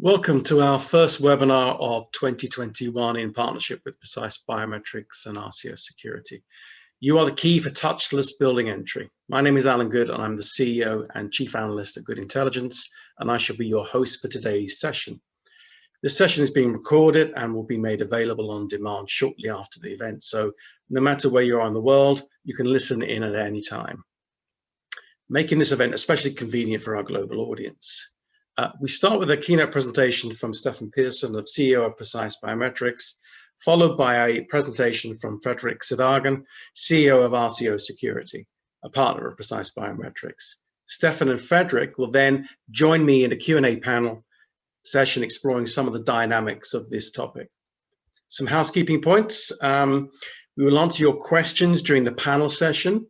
Welcome to our first webinar of 2021 in partnership with Precise Biometrics and RCO Security. You are the key for touchless building entry. My name is Alan Goode and I'm the CEO and Chief Analyst at Goode Intelligence, and I shall be your host for today's session. This session is being recorded and will be made available on demand shortly after the event. So no matter where you are in the world, you can listen in at any time, making this event especially convenient for our global audience. We start with a keynote presentation from Stefan Persson, the CEO of Precise Biometrics, followed by a presentation from Fredrik Sederhagen, CEO of RCO Security, a partner of Precise Biometrics. Stefan and Fredrik will then join me in a Q&A panel session exploring some of the dynamics of this topic. Some housekeeping points. We will answer your questions during the panel session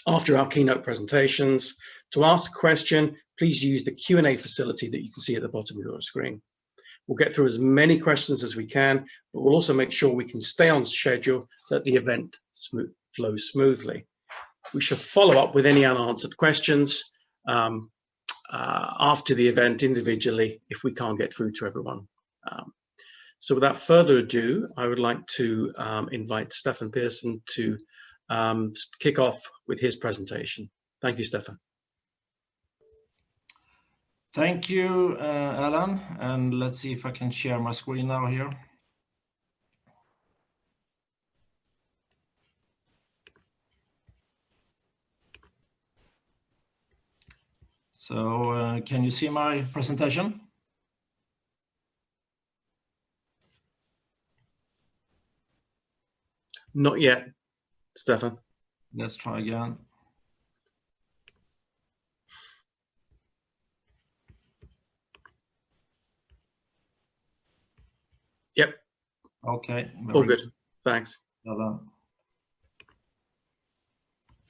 after our keynote presentations. To ask a question, please use the Q&A facility that you can see at the bottom of your screen. We'll get through as many questions as we can, but we'll also make sure we can stay on schedule so that the event flows smoothly. We should follow up with any unanswered questions after the event individually if we can't get through to everyone. So without further ado, I would like to invite Stefan Persson to kick off with his presentation. Thank you, Stefan. Thank you, Alan, and let's see if I can share my screen now here. So can you see my presentation? Not yet, Stefan. Let's try again. Yep. Okay. All good. Thanks.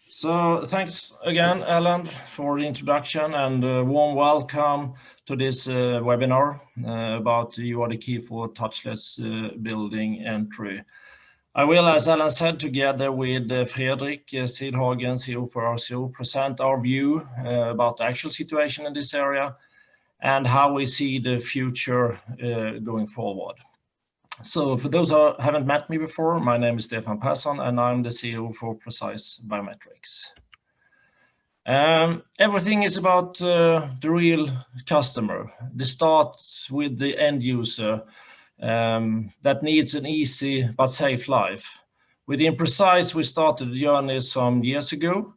So thanks again, Alan, for the introduction and a warm welcome to this webinar about you are the key for touchless building entry. I will, as Alan said, together with Fredrik Sederhagen, CEO for RCO, present our view about the actual situation in this area and how we see the future going forward. So for those who haven't met me before, my name is Stefan Persson and I'm the CEO for Precise Biometrics. Everything is about the real customer. This starts with the end user that needs an easy but safe life. Within Precise, we started the journey some years ago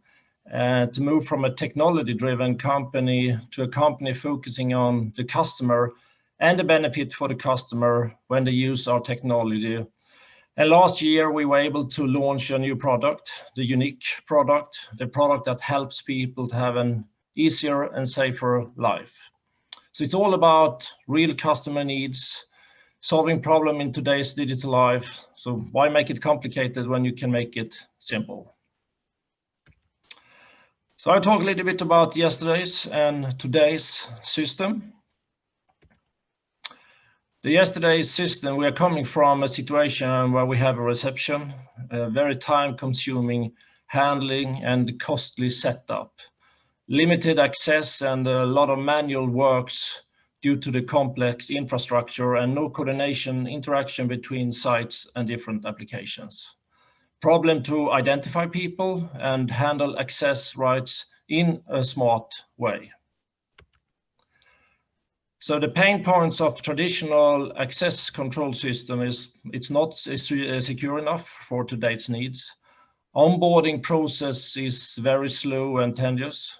to move from a technology-driven company to a company focusing on the customer and the benefit for the customer when they use our technology. And last year, we were able to launch a new product, the unique product, the product that helps people to have an easier and safer life. So it's all about real customer needs, solving problem in today's digital life. So why make it complicated when you can make it simple? So I'll talk a little bit about yesterday's and today's system. The yesterday's system, we are coming from a situation where we have a reception, a very time-consuming handling and costly setup, limited access and a lot of manual works due to the complex infrastructure and no coordination interaction between sites and different applications. Problem to identify people and handle access rights in a smart way. So the pain points of traditional access control system is it's not secure enough for today's needs. Onboarding process is very slow and tedious.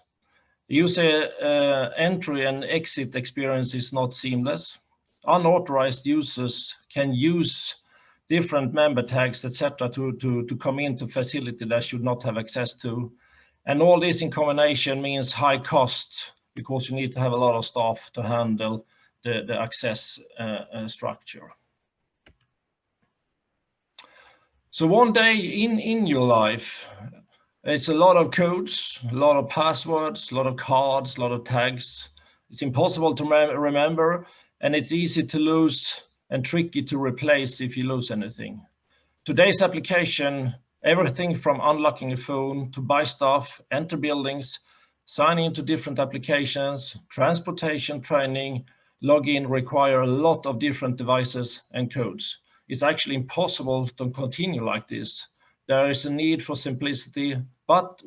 User entry and exit experience is not seamless. Unauthorized users can use different member tags, etc., to come into facility that should not have access to. And all this in combination means high cost, because you need to have a lot of staff to handle the access structure. So one day in your life, it's a lot of codes, a lot of passwords, a lot of cards, a lot of tags. It's impossible to remember, and it's easy to lose and tricky to replace if you lose anything. Today's application, everything from unlocking a phone to buy stuff, enter buildings, signing into different applications, transportation, training, login require a lot of different devices and codes. It's actually impossible to continue like this. There is a need for simplicity, but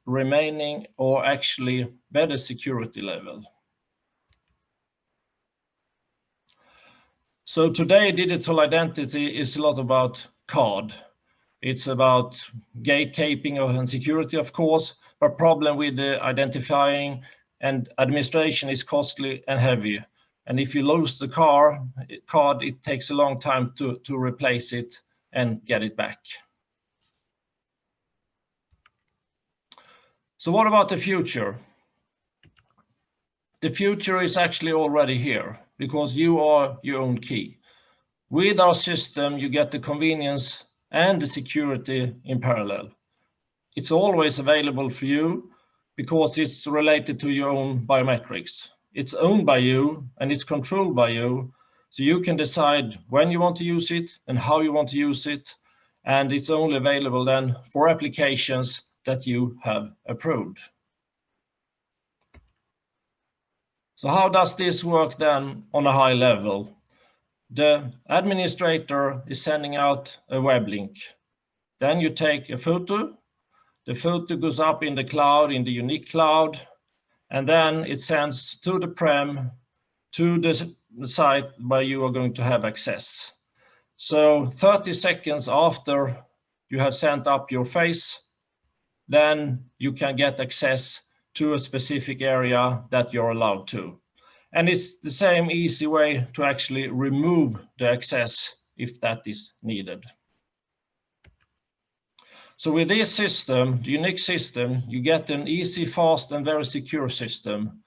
remaining or actually better security level. So today, digital identity is a lot about card. It's about gatekeeping and security, of course, but problem with the identifying and administration is costly and heavy. And if you lose the card, it takes a long time to replace it and get it back. So what about the future? The future is actually already here because you are your own key. With our system, you get the convenience and the security in parallel. It's always available for you because it's related to your own biometrics. It's owned by you and it's controlled by you. So you can decide when you want to use it and how you want to use it. And it's only available then for applications that you have approved. So how does this work then on a high level? The administrator is sending out a web link. Then you take a photo. The photo goes up in the cloud, in the unique cloud, and then it sends to the prem, to the site where you are going to have access. So 30 seconds after you have sent up your face, then you can get access to a specific area that you're allowed to. And it's the same easy way to actually remove the access if that is needed. So with this system, the unique system, you get an easy, fast, and very secure system.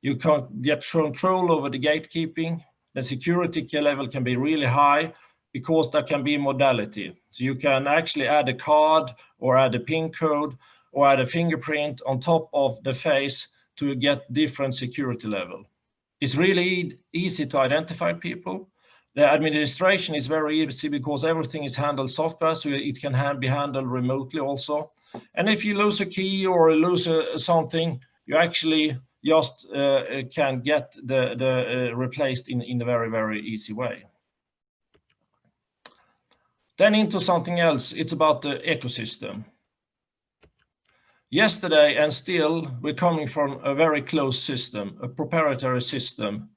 You can get control over the gatekeeping. The security level can be really high because there can be modality. So you can actually add a card or add a PIN code or add a fingerprint on top of the face to get different security level. It's really easy to identify people. The administration is very easy because everything is handled software, so it can be handled remotely also. And if you lose a key or lose something, you actually just can get the replaced in a very, very easy way. Then into something else, it's about the ecosystem. Yesterday and still, we're coming from a very closed system, a proprietary system,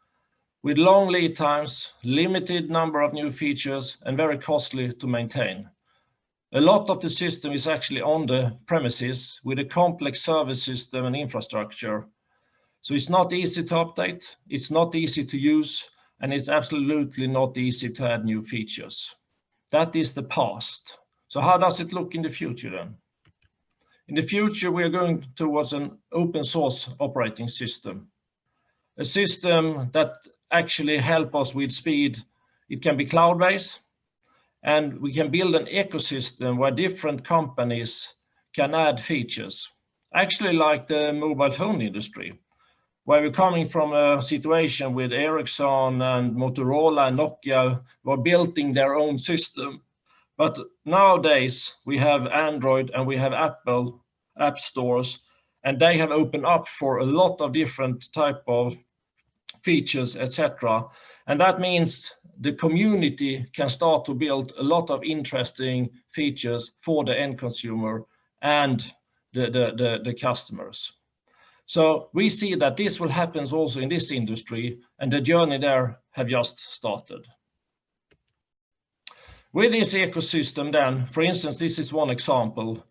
with long lead times, limited number of new features, and very costly to maintain. A lot of the system is actually on the premises with a complex service system and infrastructure. So it's not easy to update, it's not easy to use, and it's absolutely not easy to add new features. That is the past. So how does it look in the future then? In the future, we are going towards an open source operating system, a system that actually helps us with speed. It can be cloud-based, and we can build an ecosystem where different companies can add features, actually like the mobile phone industry, where we're coming from a situation with Ericsson and Motorola and Nokia were building their own system. But nowadays, we have Android and we have Apple app stores, and they have opened up for a lot of different type of features, etc. And that means the community can start to build a lot of interesting features for the end consumer and the customers. So we see that this will happen also in this industry, and the journey there have just started. With this ecosystem then, for instance, this is one example.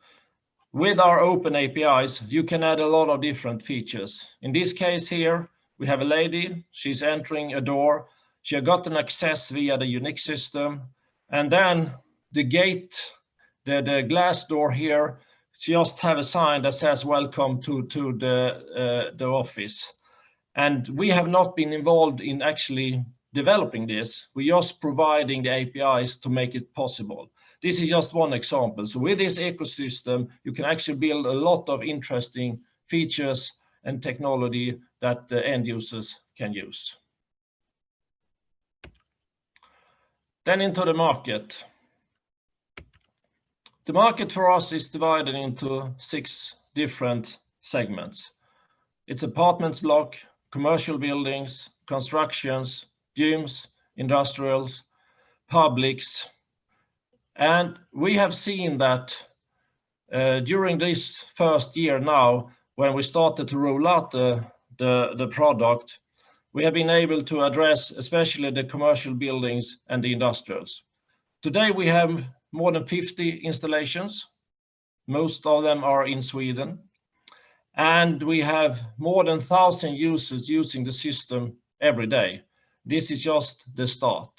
With our open APIs, you can add a lot of different features. In this case here, we have a lady, she's entering a door. She has gotten access via the unique system. And then the gate, the glass door here, she just have a sign that says welcome to the office. And we have not been involved in actually developing this. We're just providing the APIs to make it possible. This is just one example. So with this ecosystem, you can actually build a lot of interesting features and technology that the end users can use. Then into the market. The market for us is divided into 6 different segments. It's apartments block, commercial buildings, constructions, gyms, industrials, publics. And we have seen that during this first year now, when we started to roll out the product, we have been able to address especially the commercial buildings and the industrials. Today we have more than 50 installations. Most of them are in Sweden. And we have more than 1,000 users using the system every day. This is just the start.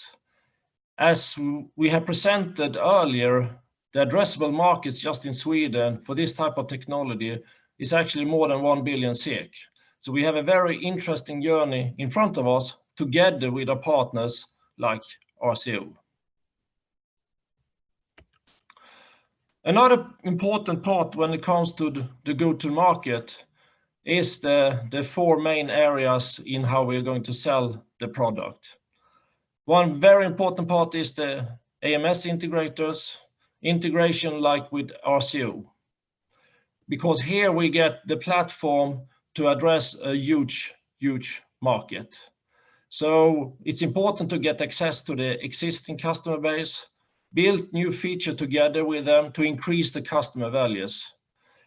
As we have presented earlier, the addressable markets just in Sweden for this type of technology is actually more than 1 billion SEK. So we have a very interesting journey in front of us together with our partners like RCO. Another important part when it comes to the go-to-market is the four main areas in how we're going to sell the product. One very important part is the AMS integrators, integration like with RCO, because here we get the platform to address a huge market. So it's important to get access to the existing customer base, build new feature together with them to increase the customer values.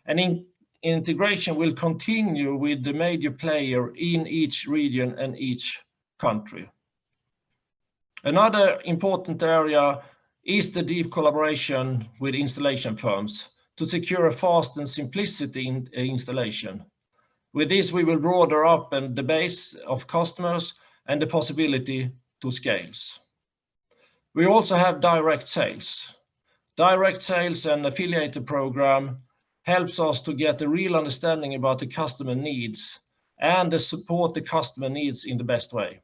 And integration will continue with the major player in each region and each country. Another important area is the deep collaboration with installation firms to secure a fast and simplicity in installation. With this, we will broaden up the base of customers and the possibility to scales. We also have direct sales. Direct sales and affiliated program helps us to get a real understanding about the customer needs and to support the customer needs in the best way.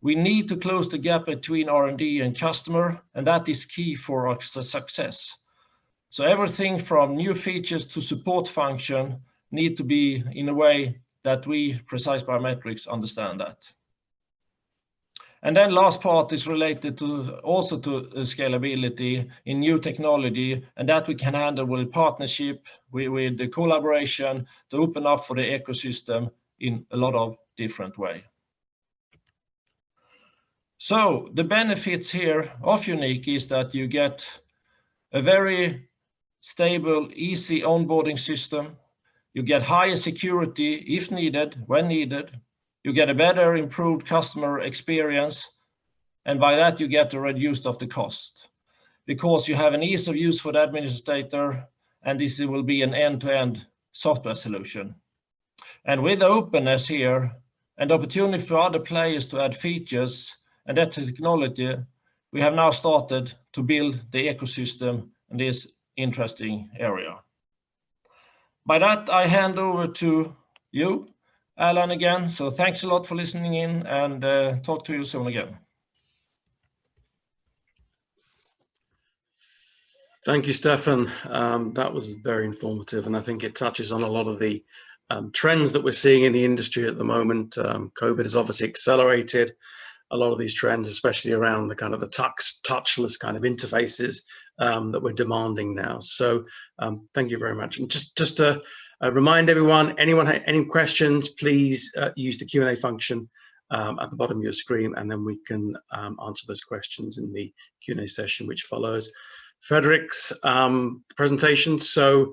We need to close the gap between R&D and customer, and that is key for our success. So everything from new features to support function need to be in a way that we, Precise Biometrics, understand that. And then last part is related to also to scalability in new technology, and that we can handle with partnership, with the collaboration to open up for the ecosystem in a lot of different ways. So the benefits here of Unique is that you get a very stable, easy onboarding system. You get higher security if needed, when needed. You get a better improved customer experience. And by that, you get a reduced of the cost because you have an ease of use for the administrator, and this will be an end-to-end software solution. And with the openness here and opportunity for other players to add features and that technology, we have now started to build the ecosystem in this interesting area. By that, I hand over to you, Alan, again. So thanks a lot for listening in, and talk to you soon again. Thank you, Stefan. That was very informative, and I think it touches on a lot of the trends that we're seeing in the industry at the moment. COVID has obviously accelerated a lot of these trends, especially around the kind of the touchless kind of interfaces that we're demanding now. So thank you very much. And just to remind everyone, anyone have any questions, please use the Q&A function at the bottom of your screen, and then we can answer those questions in the Q&A session which follows Fredrik's presentation. So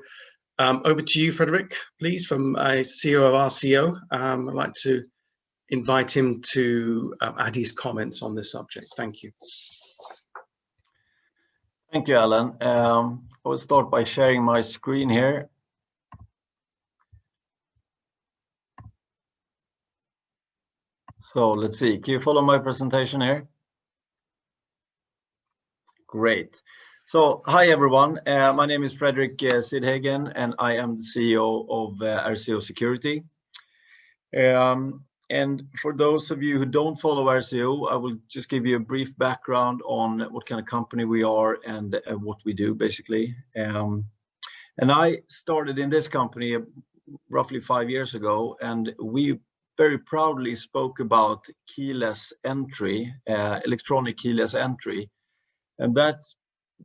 over to you, Fredrik, please, from CEO of RCO. I'd like to invite him to add his comments on this subject. Thank you. Thank you, Alan. I will start by sharing my screen here. So let's see, can you follow my presentation here? Great. So hi everyone, my name is Fredrik Sidhagen, and I am the CEO of RCO Security. And for those of you who don't follow RCO, I will just give you a brief background on what kind of company we are and what we do, basically. And I started in this company roughly 5 years ago, and we very proudly spoke about keyless entry, electronic keyless entry. And that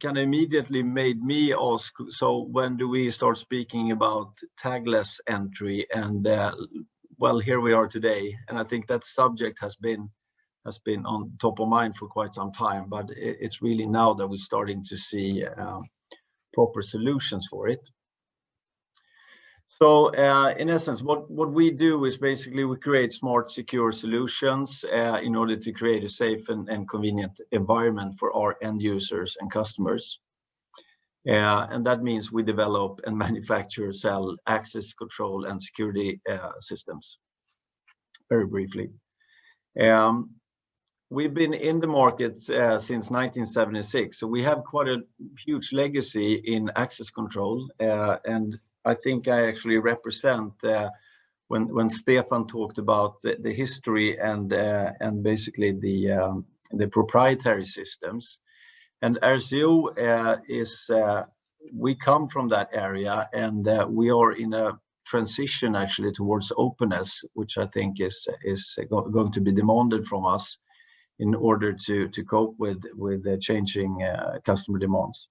kind of immediately made me ask, so when do we start speaking about tagless entry, and well, here we are today, and I think that subject has been on top of mind for quite some time, but it's really now that we're starting to see proper solutions for it. So in essence, what we do is basically we create smart, secure solutions in order to create a safe and convenient environment for our end users and customers. And that means we develop and manufacture, sell access control and security systems. Very briefly. We've been in the market since 1976, so we have quite a huge legacy in access control, and I think I actually represent when Stefan talked about the history and basically the proprietary systems. And RCO is we come from that area, and we are in a transition actually towards openness, which I think is going to be demanded from us in order to cope with the changing customer demands.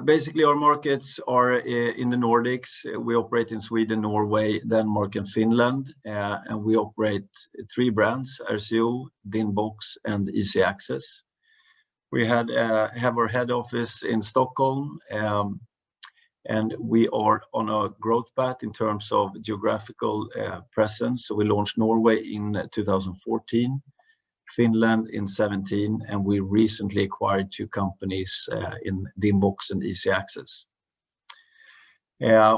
Basically, our markets are in the Nordics. We operate in Sweden, Norway, Denmark, and Finland, and we operate 3 brands: RCO, Dinbox, and Easy Access. We have our head office in Stockholm, and we are on a growth path in terms of geographical presence. So we launched Norway in 2014. Finland in 2017, and we recently acquired 2 companies in Dinbox and Easy Access.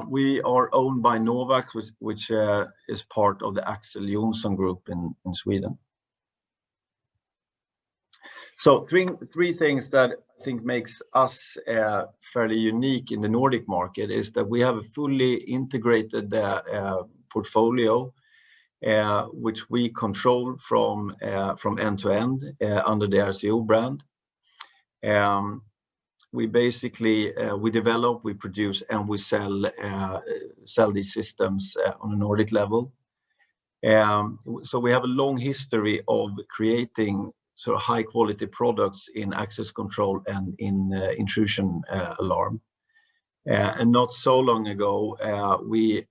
We are owned by Novak, which is part of the Axel Johnson Group in Sweden. So 3 things that I think makes us fairly unique in the Nordic market is that we have a fully integrated portfolio, which we control from end to end under the RCO brand. We basically we develop, we produce, and we sell these systems on a Nordic level. So we have a long history of creating sort of high quality products in access control and in intrusion alarm. And not so long ago, we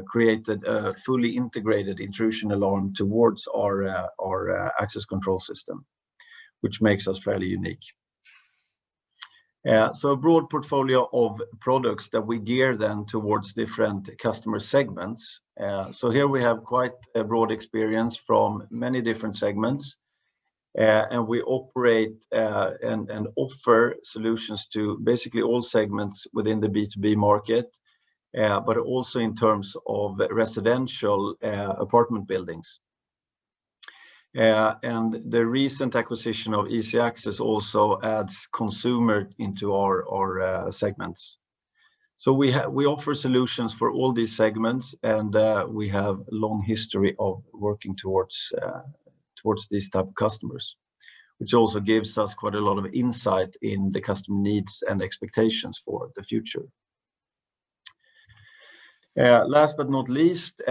created a fully integrated intrusion alarm towards our access control system, which makes us fairly unique. So a broad portfolio of products that we gear then towards different customer segments. So here we have quite a broad experience from many different segments. And we operate and offer solutions to basically all segments within the B2B market, but also in terms of residential apartment buildings. And the recent acquisition of Easy Access also adds consumer into our segments. So we offer solutions for all these segments, and we have a long history of working towards these type of customers, which also gives us quite a lot of insight in the customer needs and expectations for the future. Last but not least,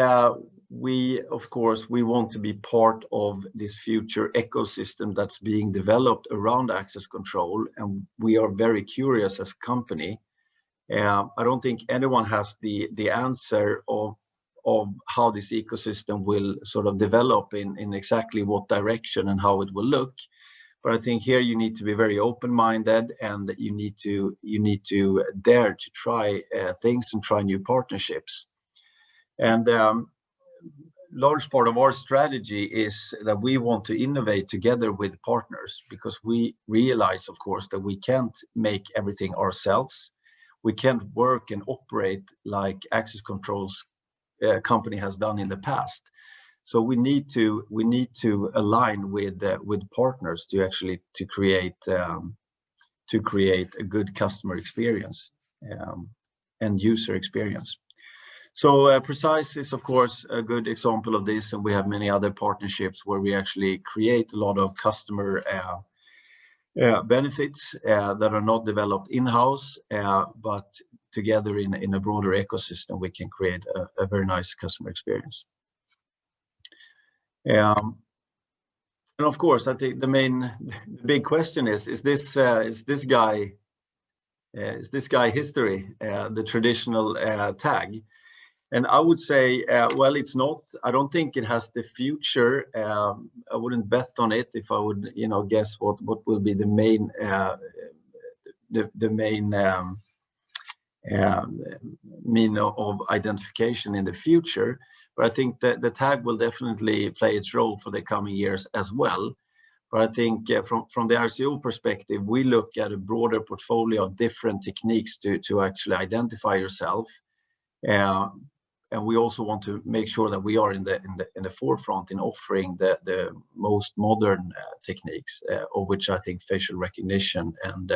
we want to be part of this future ecosystem that's being developed around access control, and we are very curious as a company. I don't think anyone has the answer of how this ecosystem will sort of develop in exactly what direction and how it will look. But I think here you need to be very open-minded, and you need to dare to try things and try new partnerships. And large part of our strategy is that we want to innovate together with partners, because we realize, of course, that we can't make everything ourselves. We can't work and operate like access controls company has done in the past. So we need to align with partners to actually create a good customer experience and user experience. So Precise is of course a good example of this, and we have many other partnerships where we actually create a lot of customer benefits that are not developed in-house, but together in a broader ecosystem we can create a very nice customer experience. And of course, I think the big question is this guy history, the traditional tag? And I would say, well, it's not. I don't think it has the future. I wouldn't bet on it if I would, guess what will be the main mean of identification in the future. But I think that the tag will definitely play its role for the coming years as well. But I think from the RCO perspective, we look at a broader portfolio of different techniques to actually identify yourself. And we also want to make sure that we are in the forefront in offering the most modern techniques, of which I think facial recognition and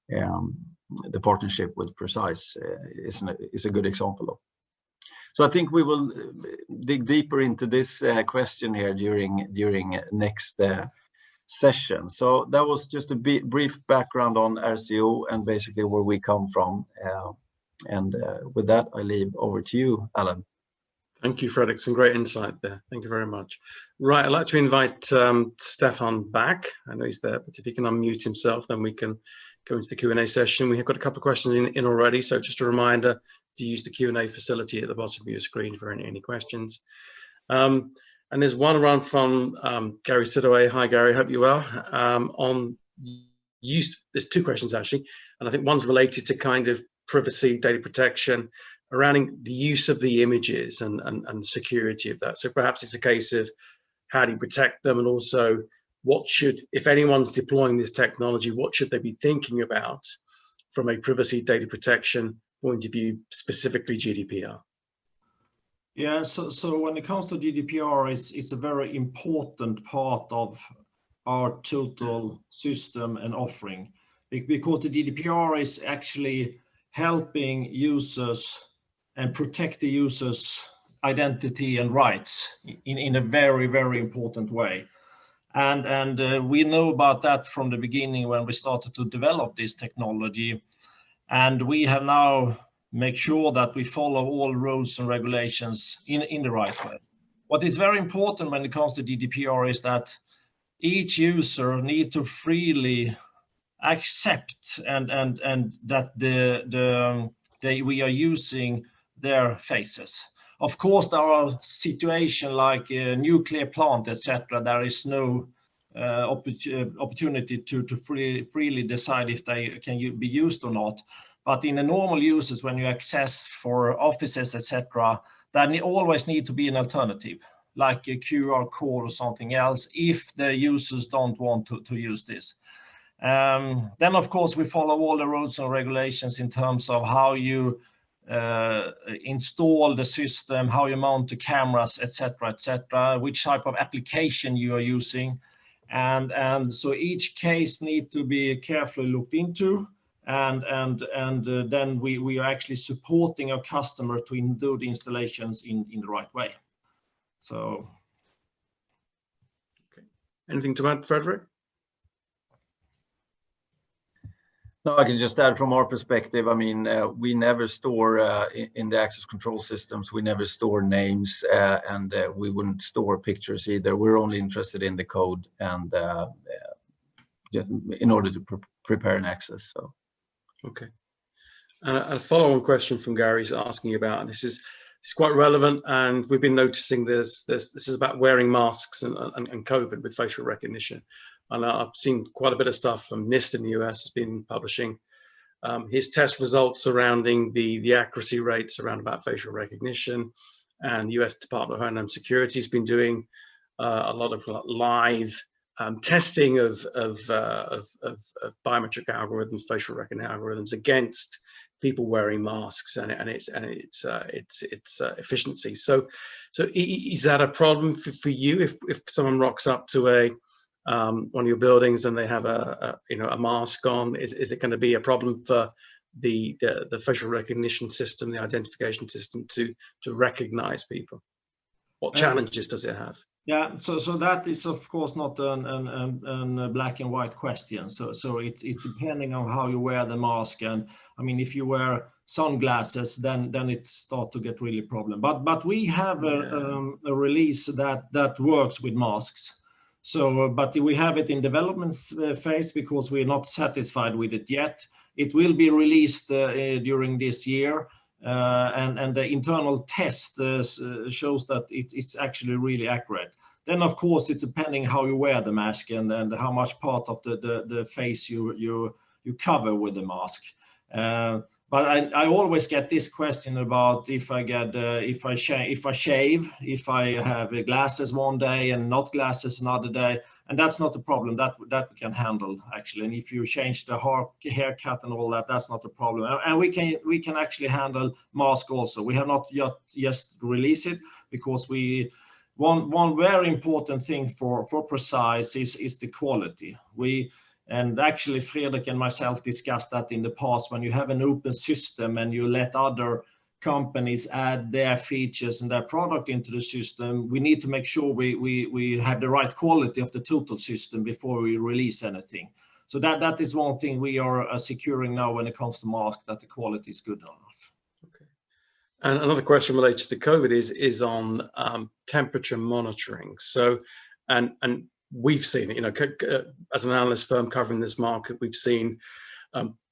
the partnership with Precise is a good example of. So I think we will dig deeper into this question here during next session. So that was just a brief background on RCO and basically where we come from. And with that, I leave over to you, Alan. Thank you, Fredrik. Some great insight there. Thank you very much. Right, I'd like to invite Stefan back. I know he's there, but if he can unmute himself, then we can go into the Q&A session. We have got a couple of questions in already, so just a reminder to use the Q&A facility at the bottom of your screen for any questions. And there's one around from Gary Sidaway. Hi, Gary. Hope you're well. On use, there's two questions actually, and I think one's related to kind of privacy, data protection, around the use of the images and security of that. So perhaps it's a case of how do you protect them, and also what should, if anyone's deploying this technology, what should they be thinking about from a privacy data protection point of view, specifically GDPR? Yeah, so when it comes to GDPR, it's a very important part of our total system and offering, because the GDPR is actually helping users and protect the user's identity and rights in a very, very important way. And we know about that from the beginning when we started to develop this technology. And we have now made sure that we follow all rules and regulations in the right way. What is very important when it comes to GDPR is that each user need to freely accept and that we are using their faces. Of course, there are situations like a nuclear plant, etc. There is no opportunity to freely decide if they can be used or not. But in the normal uses, when you access for offices, etc., there always need to be an alternative, like a QR code or something else, if the users don't want to use this. Then, of course, we follow all the rules and regulations in terms of how you install the system, how you mount the cameras, etc., which type of application you are using. And so each case need to be carefully looked into. And then we are actually supporting our customer to do the installations in the right way. So. Okay. Anything to add, Fredrik? No, I can just add from our perspective. I mean, we never store in the access control systems. We never store names, and we wouldn't store pictures either. We're only interested in the code and in order to prepare an access. So. Okay. And a follow-on question from Gary is asking about, and this is quite relevant, and we've been noticing this is about wearing masks and COVID with facial recognition. And I've seen quite a bit of stuff from NIST in the US has been publishing his test results surrounding the accuracy rates around about facial recognition, and the US Department of Homeland Security has been doing a lot of live testing of biometric algorithms, facial recognition algorithms against people wearing masks and its efficiency. So is that a problem for you if someone rocks up to one of your buildings and they have a mask on? Is it going to be a problem for the facial recognition system, the identification system to recognize people? What challenges does it have? Yeah, so that is of course not a black and white question. So it's depending on how you wear the mask, and I mean if you wear sunglasses, then it starts to get really problem. But we have a release that works with masks. So, but we have it in development phase because we're not satisfied with it yet. It will be released during this year. and the internal test shows that it's actually really accurate. Then of course it's depending how you wear the mask and how much part of the face you cover with the mask. But I always get this question about if I shave, if I have glasses one day and not glasses another day, and that's not a problem. That we can handle actually. And if you change the haircut and all that, that's not a problem. And we can actually handle mask also. We have not yet released it because one very important thing for Precise is the quality. And actually, Fredrik and myself discussed that in the past. When you have an open system and you let other companies add their features and their product into the system, we need to make sure we have the right quality of the total system before we release anything. So that is one thing we are securing now when it comes to mask, that the quality is good enough. Okay. And another question related to COVID is on temperature monitoring. So, and we've seen it, you know, as an analyst firm covering this market, we've seen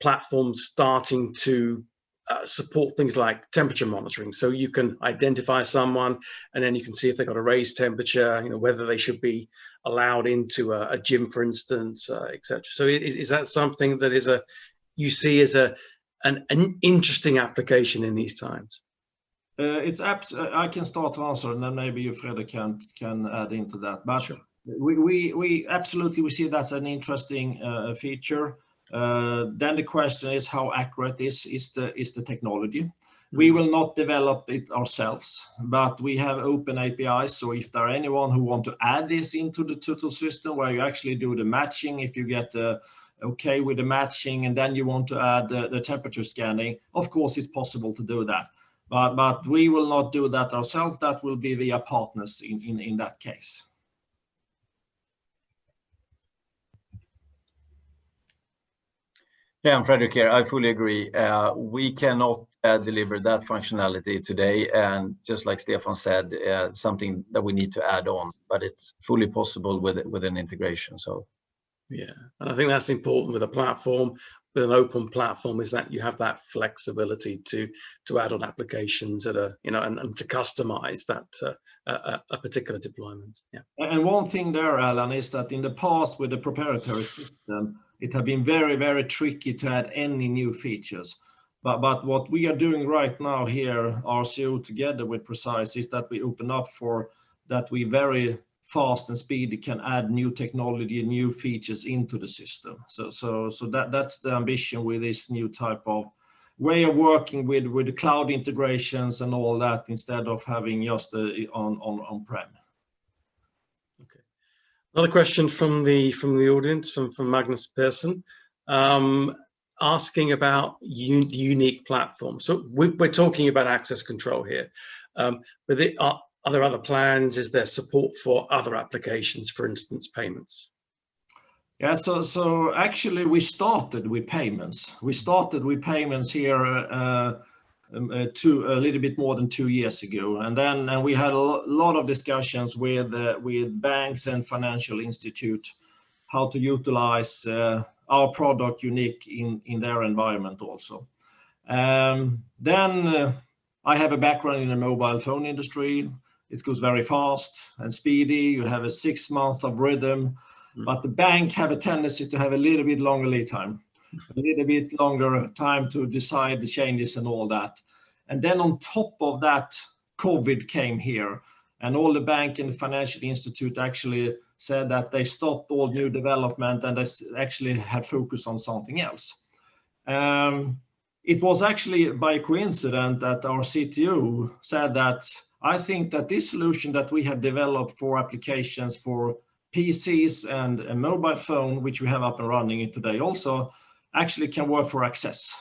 platforms starting to support things like temperature monitoring. So you can identify someone and then you can see if they've got a raised temperature, you know, whether they should be allowed into a gym, for instance, etc. So is that something that you see as an interesting application in these times? I can start to answer and then maybe you, Fredrik, can add into that. But sure. We absolutely see that's an interesting feature. Then the question is how accurate is the technology. We will not develop it ourselves, but we have open APIs. So if there are anyone who want to add this into the total system where you actually do the matching, if you get okay with the matching and then you want to add the temperature scanning, of course it's possible to do that. But we will not do that ourselves. That will be via partners in that case. Yeah, I'm Fredrik here. I fully agree. We cannot deliver that functionality today. And just like Stefan said, something that we need to add on, but it's fully possible with an integration. So, yeah, and I think that's important with a platform, with an open platform, is that you have that flexibility to add on applications that are, you know, and to customize that a particular deployment. Yeah. And one thing there, Alan, is that in the past with the proprietary system, it had been very, very tricky to add any new features. But what we are doing right now here, RCO together with Precise, is that we open up for that we very fast and speedy can add new technology and new features into the system. So that's the ambition with this new type of way of working with the cloud integrations and all that, instead of having just on-prem. Okay. Another question from the audience, from Magnus Persson, asking about unique platforms. So we're talking about access control here, but are there other plans? Is there support for other applications, for instance, payments? Yeah, so actually we started with payments. We started with payments here a little bit more than 2 years ago, and we had a lot of discussions with banks and financial institutes how to utilize our product unique in their environment also. Then I have a background in the mobile phone industry. It goes very fast and speedy. You have a 6 month of rhythm, but the bank have a tendency to have a little bit longer lead time, a little bit longer time to decide the changes and all that. And then on top of that, COVID came here, and all the bank and the financial institute actually said that they stopped all new development and they actually had focus on something else. It was actually by coincidence that our CTO said that I think that this solution that we have developed for applications for PCs and a mobile phone, which we have up and running today also, actually can work for access.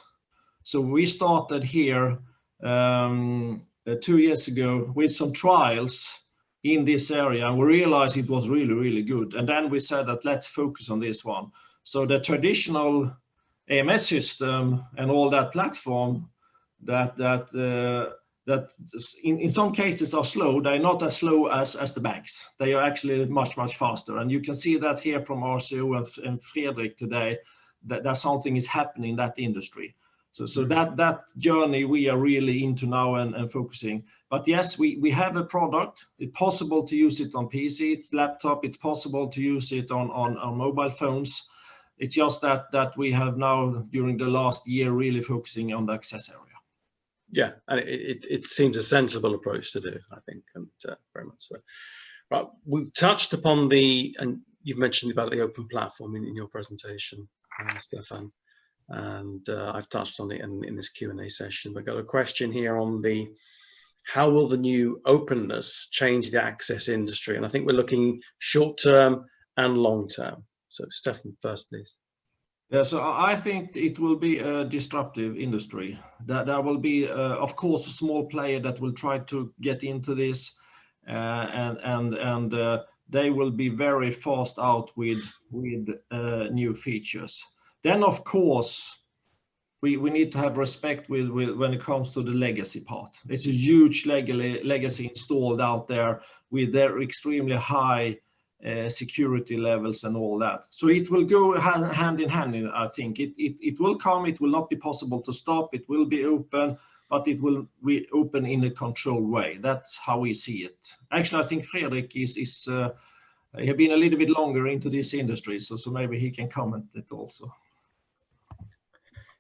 So we started here 2 years ago with some trials in this area, and we realized it was really, really good. And then we said that let's focus on this one. So the traditional AMS system and all that platform that in some cases are slow. They're not as slow as the banks. They are actually much, much faster. And you can see that here from RCO and Fredrik today, that something is happening in that industry. So that journey we are really into now and focusing. But yes, we have a product. It's possible to use it on PC, laptop. It's possible to use it on mobile phones. It's just that we have now, during the last year, really focusing on the access area. Yeah, and it seems a sensible approach to do, I think, and very much so. Right, we've touched upon and you've mentioned about the open platform in your presentation, Stefan. And I've touched on it in this Q&A session. We've got a question here on how will the new openness change the access industry? And I think we're looking short term and long term. So Stefan first, please. Yeah, so I think it will be a disruptive industry. There will be, of course, a small player that will try to get into this, and they will be very fast out with new features. Then, of course, we need to have respect with when it comes to the legacy part. It's a huge legacy installed out there with their extremely high security levels and all that. So it will go hand in hand. I think it will come. It will not be possible to stop. It will be open, but it will be open in a controlled way. That's how we see it. Actually, I think Fredrik is he has been a little bit longer into this industry, so maybe he can comment it also.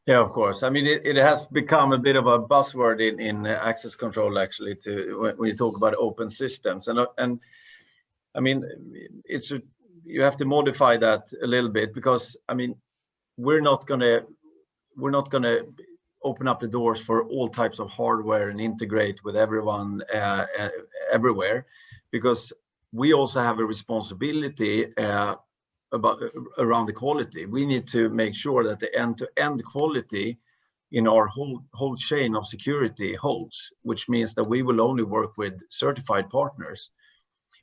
Yeah, of course. I mean, it has become a bit of a buzzword in access control, actually, when you talk about open systems. And I mean, you have to modify that a little bit, because I mean, we're not gonna open up the doors for all types of hardware and integrate with everyone everywhere, because we also have a responsibility around the quality. We need to make sure that the end-to-end quality in our whole chain of security holds, which means that we will only work with certified partners.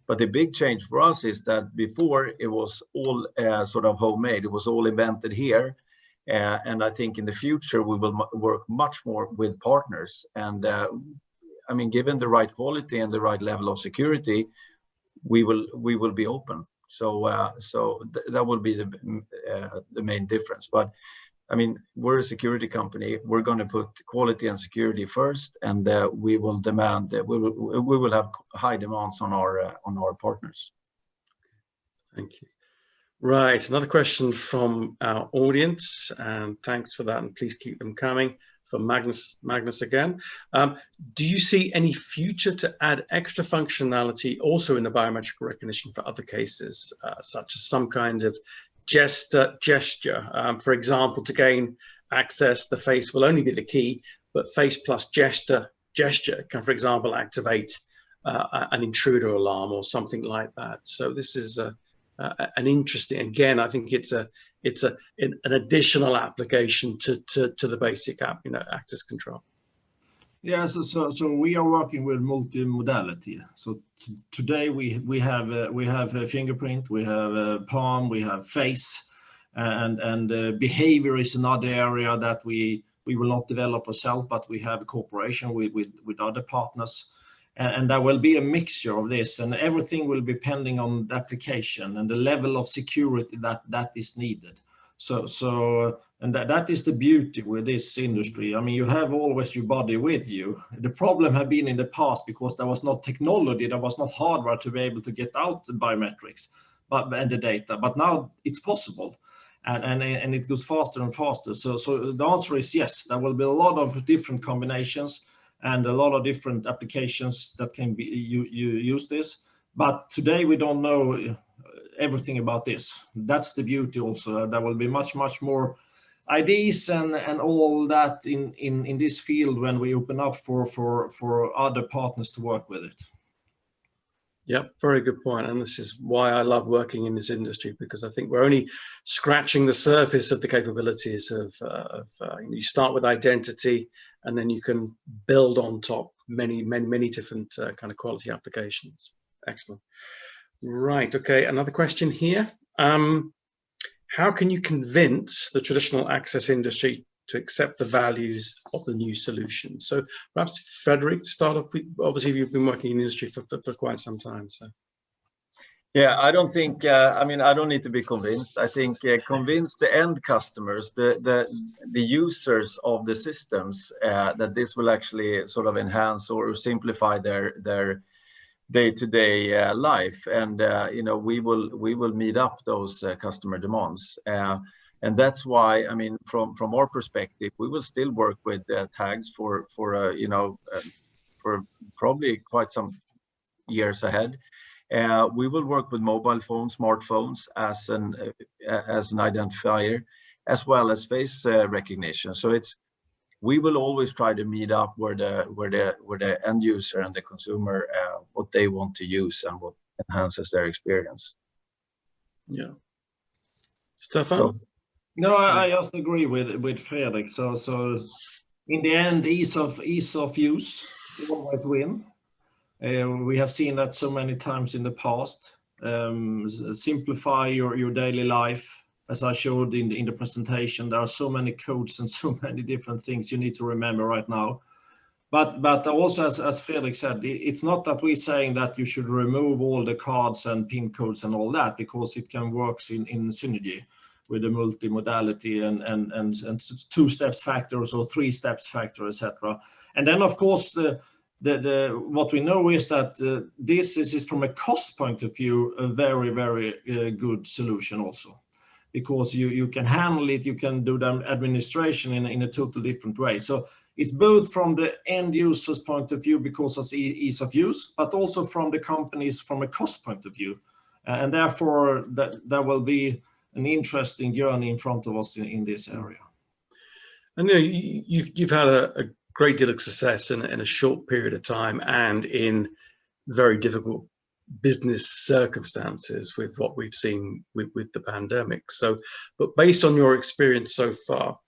But the big change for us is that before it was all sort of homemade, it was all invented here. And I think in the future we will work much more with partners. And I mean, given the right quality and the right level of security, we will be open. So that will be the main difference. But I mean, we're a security company. We're going to put quality and security first, and we will demand that we will have high demands on our partners. Thank you. Right, another question from our audience, and thanks for that, and please keep them coming. From Magnus again. Do you see any future to add extra functionality also in the biometric recognition for other cases, such as some kind of gesture? For example, to gain access, the face will only be the key, but face plus gesture can, for example, activate an intruder alarm or something like that. So this is an interesting, again, I think it's an additional application to the basic access control. Yeah, so we are working with multi-modality. So today we have a fingerprint, we have a palm, we have face, and behavior is another area that we will not develop ourselves, but we have a cooperation with other partners. And there will be a mixture of this, and everything will be depending on the application and the level of security that is needed. So that is the beauty with this industry. I mean, you have always your body with you. The problem have been in the past because there was not technology, there was not hardware to be able to get out the biometrics and the data. But now it's possible, and it goes faster and faster. So the answer is yes. There will be a lot of different combinations and a lot of different applications that can be you use this. But today we don't know everything about this. That's the beauty also. There will be much more ideas and all that in this field when we open up for other partners to work with it. Yep, very good point. And this is why I love working in this industry, because I think we're only scratching the surface of the capabilities of you start with identity, and then you can build on top many different kind of quality applications. Excellent. Right, okay, another question here. How can you convince the traditional access industry to accept the values of the new solution? So perhaps Fredrik, start off with, obviously you've been working in the industry for quite some time. So Yeah, I don't think. I mean, I don't need to be convinced. I think convince the end customers, the users of the systems, that this will actually sort of enhance or simplify their day-to-day life, and we will meet up those customer demands, and that's why, I mean, from our perspective, we will still work with tags for probably quite some years ahead. We will work with mobile phones, smartphones as an identifier, as well as face recognition. So we will always try to meet up where the end user and the consumer, what they want to use and what enhances their experience. Yeah. Stefan? So, No, I just agree with Fredrik. So in the end, ease of use always win. We have seen that so many times in the past. Simplify your daily life. As I showed in the presentation, there are so many codes and so many different things you need to remember right now. But also, as Fredrik said, it's not that we're saying that you should remove all the cards and PIN codes and all that, because it can work in synergy with the multimodality and two steps factors or three steps factor, etc. And then, of course, what we know is that this is from a cost point of view a very, very good solution also, because you can handle it, you can do the administration in a totally different way. So it's both from the end user's point of view because of ease of use, but also from the companies from a cost point of view. And therefore, there will be an interesting journey in front of us in this area. And you've had a great deal of success in a short period of time and in very difficult business circumstances with what we've seen with the pandemic. So, but based on your experience so far,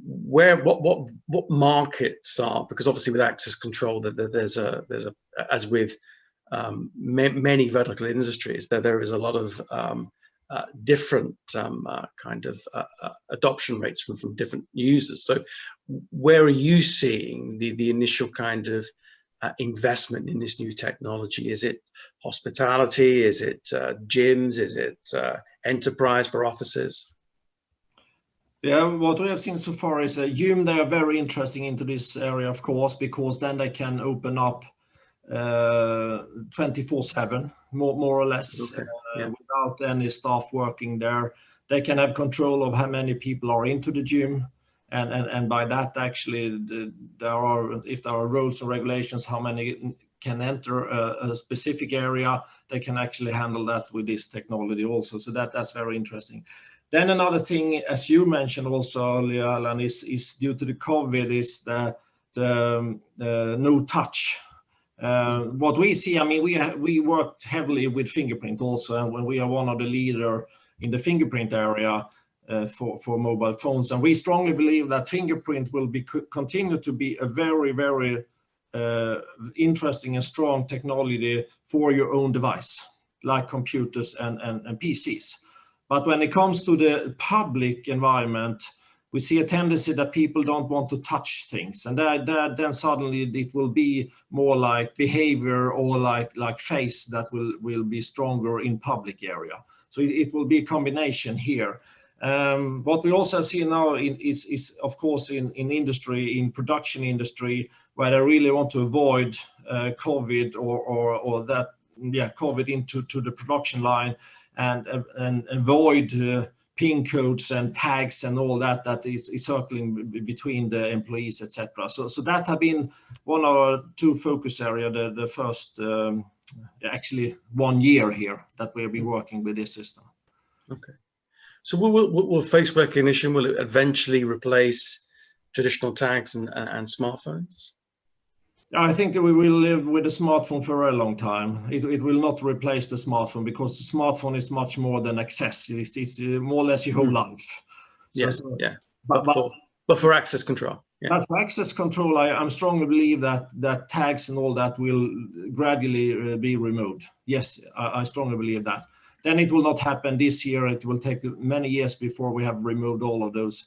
what markets are, because obviously with access control there's a as with many vertical industries, there is a lot of different kind of adoption rates from different users. So where are you seeing the initial kind of investment in this new technology? Is it hospitality? Is it gyms? Is it enterprise for offices? Yeah, what we have seen so far is a gym. They are very interesting into this area, of course, because then they can open up 24/7, more or less, Okay. without any staff working there. They can have control of how many people are into the gym, and by that, actually, if there are rules and regulations, how many can enter a specific area, they can actually handle that with this technology also. So that's very interesting. Then another thing, as you mentioned also earlier, Alan, is due to the COVID, is the no touch. What we see, I mean, we worked heavily with fingerprint also, and when we are one of the leader in the fingerprint area for mobile phones, and we strongly believe that fingerprint will continue to be a very, very interesting and strong technology for your own device, like computers and PCs. But when it comes to the public environment, we see a tendency that people don't want to touch things, and then suddenly it will be more like behavior or like face that will be stronger in public area. So it will be a combination here. What we also see now is of course in industry, in production industry, where they really want to avoid COVID or that COVID into the production line, and avoid PIN codes and tags and all that is circling between the employees, etc. So that have been one of our two focus area, the first actually 1 year here that we have been working with this system. Okay. So will face recognition, will it eventually replace traditional tags and smartphones? I think that we will live with a smartphone for a long time. It will not replace the smartphone, because the smartphone is much more than access. It's more or less your whole life. But for access control. Yeah. But for access control, I strongly believe that tags and all that will gradually be removed. Yes, I strongly believe that. Then it will not happen this year. It will take many years before we have removed all of those.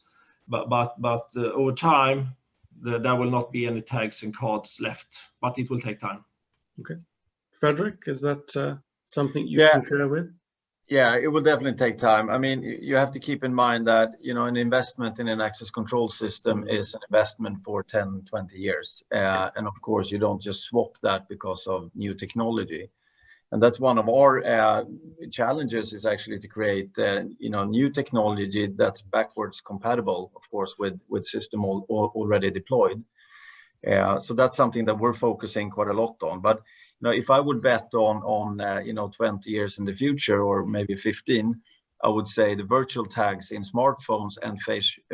But over time, there will not be any tags and cards left, but it will take time. Okay. Fredrik, is that something you concur with? Yeah, it will definitely take time. I mean, you have to keep in mind that, an investment in an access control system is an investment for 10, 20 years. And of course, you don't just swap that because of new technology. And that's one of our challenges, is actually to create, new technology that's backwards compatible, of course, with system already deployed. So that's something that we're focusing quite a lot on. But if I would bet on 20 years in the future, or maybe 15, I would say the virtual tags in smartphones and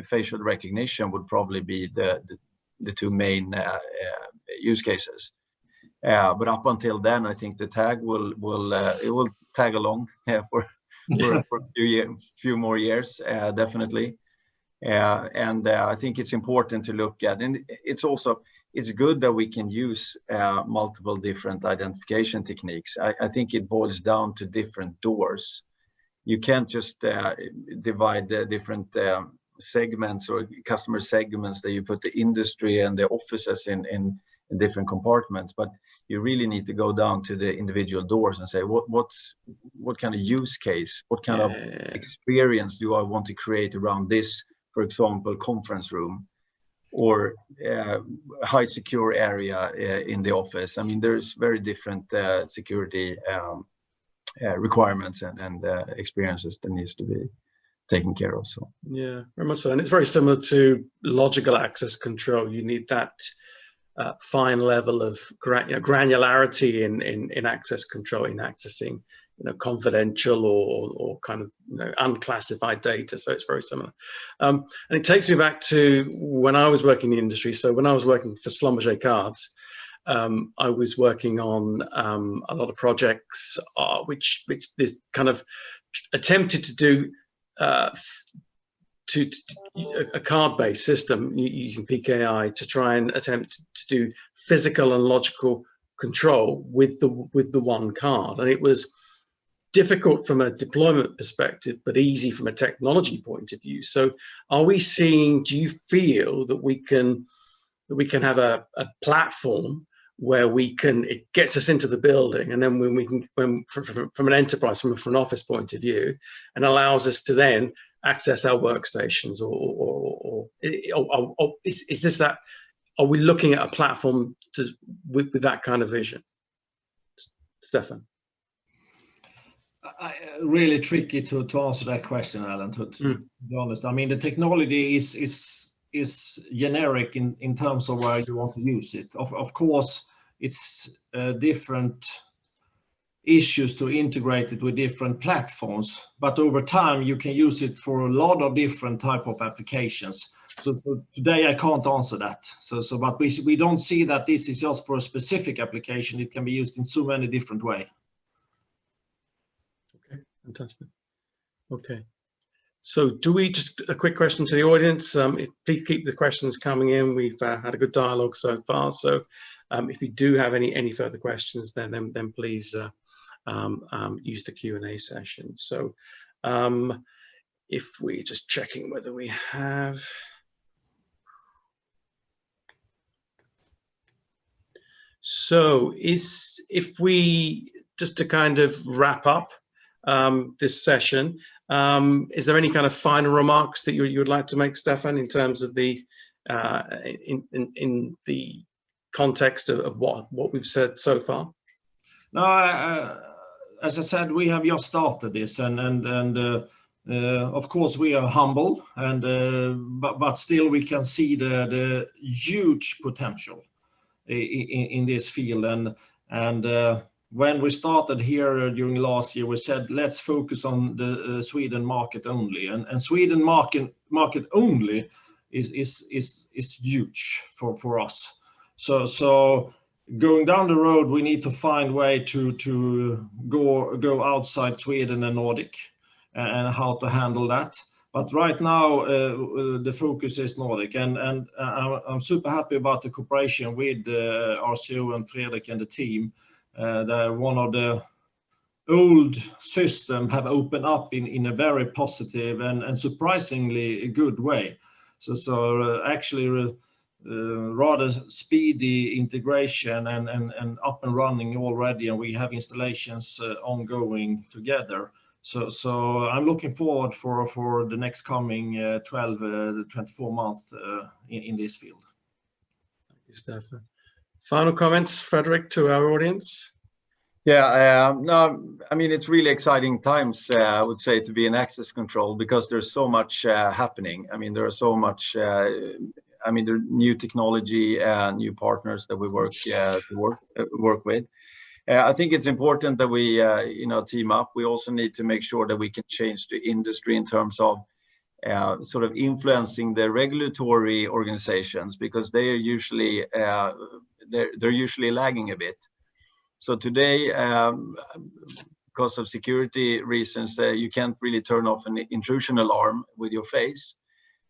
facial recognition would probably be the two main use cases. But up until then, I think the tag will tag along for a few more years, definitely. And I think it's important to look at, and it's good that we can use multiple different identification techniques. I think it boils down to different doors. You can't just divide the different segments or customer segments that you put the industry and the offices in different compartments, but you really need to go down to the individual doors and say, what kind of use case, what kind of experience do I want to create around this, for example, conference room, or high secure area in the office. I mean, there's very different security requirements and experiences that needs to be taken care of. So yeah, very much so. And it's very similar to logical access control. You need that fine level of granularity in access control, in accessing confidential or kind of unclassified data. So it's very similar. And it takes me back to when I was working in the industry. So when I was working for Schlumberger Cards, I was working on a lot of projects which this kind of attempted to do a card-based system using PKI to try and attempt to do physical and logical control with the one card. And it was difficult from a deployment perspective, but easy from a technology point of view. So do you feel that we can have a platform where it gets us into the building, and then from an enterprise, from an office point of view, and allows us to then access our workstations, or is this that? Are we looking at a platform with that kind of vision, Stefan? Really tricky to answer that question, Alan. To be honest, I mean, the technology is generic in terms of where you want to use it. Of course, it's different issues to integrate it with different platforms, but over time you can use it for a lot of different type of applications. So today I can't answer that. But we don't see that this is just for a specific application. It can be used in so many different ways. Okay, fantastic. Okay. So do we just a quick question to the audience? Please keep the questions coming in. We've had a good dialogue so far. So if you do have any further questions, then please use the Q&A session. So if we're just checking whether we have. So if we just to kind of wrap up this session, is there any kind of final remarks that you would like to make, Stefan, in terms of the in the context of what we've said so far? No, as I said, we have just started this, and of course we are humble, and but still we can see the huge potential in this field, and when we started here during last year, we said let's focus on the Sweden market only, and Sweden market only is huge for us. So going down the road, we need to find way to go outside Sweden and Nordic, and how to handle that. But right now, the focus is Nordic, and I'm super happy about the cooperation with RCO and Fredrik and the team. One of the old system have opened up in a very positive and surprisingly good way. So actually rather speedy integration and up and running already, and we have installations ongoing together. So I'm looking forward for the next coming 12 to 24 months in this field. Thank you, Stefan. Final comments, Frederick, to our audience? Yeah, no, I mean, it's really exciting times, I would say, to be in access control, because there's so much happening. I mean, there are so much, I mean, there are new technology and new partners that we work with. I think it's important that we, team up. We also need to make sure that we can change the industry in terms of sort of influencing the regulatory organizations, because they are usually they're usually lagging a bit. So today, because of security reasons, you can't really turn off an intrusion alarm with your face.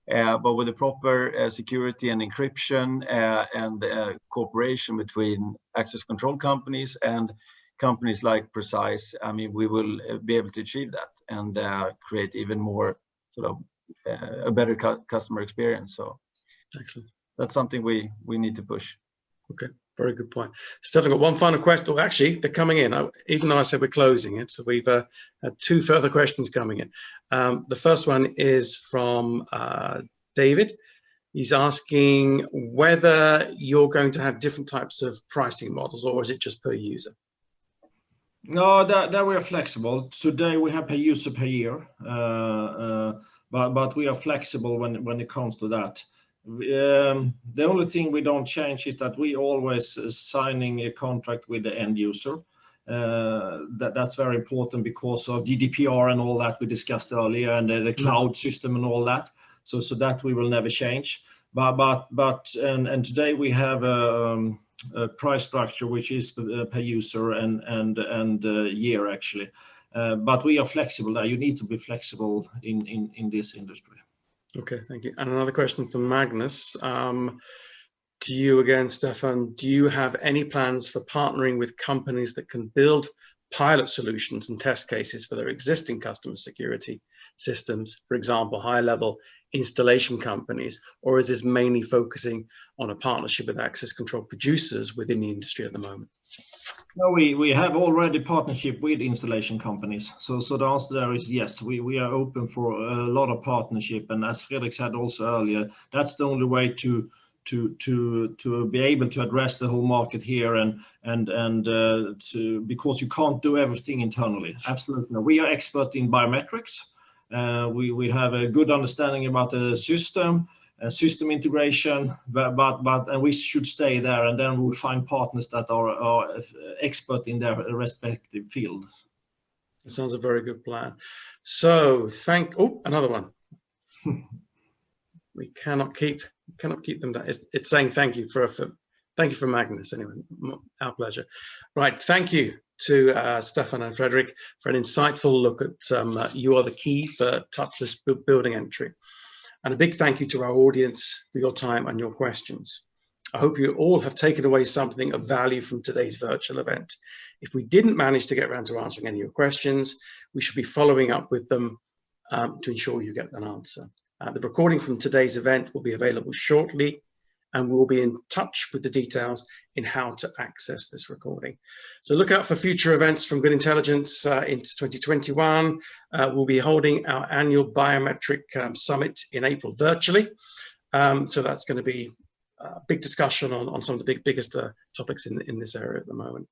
But with the proper security and encryption and cooperation between access control companies and companies like Precise, I mean, we will be able to achieve that and create even more sort of a better customer experience. So excellent. That's something we need to push. Okay, very good point. Stefan, got one final question. Well, actually, they're coming in. Even though I said we're closing it, so we've had two further questions coming in. The first one is from David. He's asking whether you're going to have different types of pricing models, or is it just per user? No, that we are flexible. Today we have per user per year, but we are flexible when it comes to that. The only thing we don't change is that we always signing a contract with the end user. That's very important because of GDPR and all that we discussed earlier, and the cloud system and all that. So that we will never change. But today we have a price structure which is per user and year actually. But we are flexible there. You need to be flexible in this industry. Okay, thank you. And another question from Magnus. To you again, Stefan, do you have any plans for partnering with companies that can build pilot solutions and test cases for their existing customer security systems, for example, high-level installation companies, or is this mainly focusing on a partnership with access control producers within the industry at the moment? No, we have already partnership with installation companies. So the answer there is yes, we are open for a lot of partnership. And as Fredrik said also earlier, that's the only way to be able to address the whole market here because you can't do everything internally. Absolutely. No. We are expert in biometrics. We have a good understanding about the system integration, but we should stay there, and then we'll find partners that are expert in their respective fields. That sounds a very good plan. So another one. We cannot keep them down. It's saying thank you for Magnus anyway. Our pleasure. Right, thank you to Stefan and Fredrik for an insightful look at you are the key for touchless building entry. And a big thank you to our audience for your time and your questions. I hope you all have taken away something of value from today's virtual event. If we didn't manage to get around to answering any of your questions, we should be following up with them to ensure you get an answer. The recording from today's event will be available shortly, and we'll be in touch with the details in how to access this recording. So look out for future events from Goode Intelligence into 2021. We'll be holding our annual Biometric Summit in April virtually. So that's going to be a big discussion on some of the biggest topics in this area at the moment.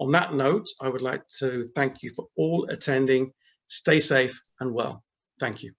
On that note, I would like to thank you for all attending. Stay safe and well. Thank you.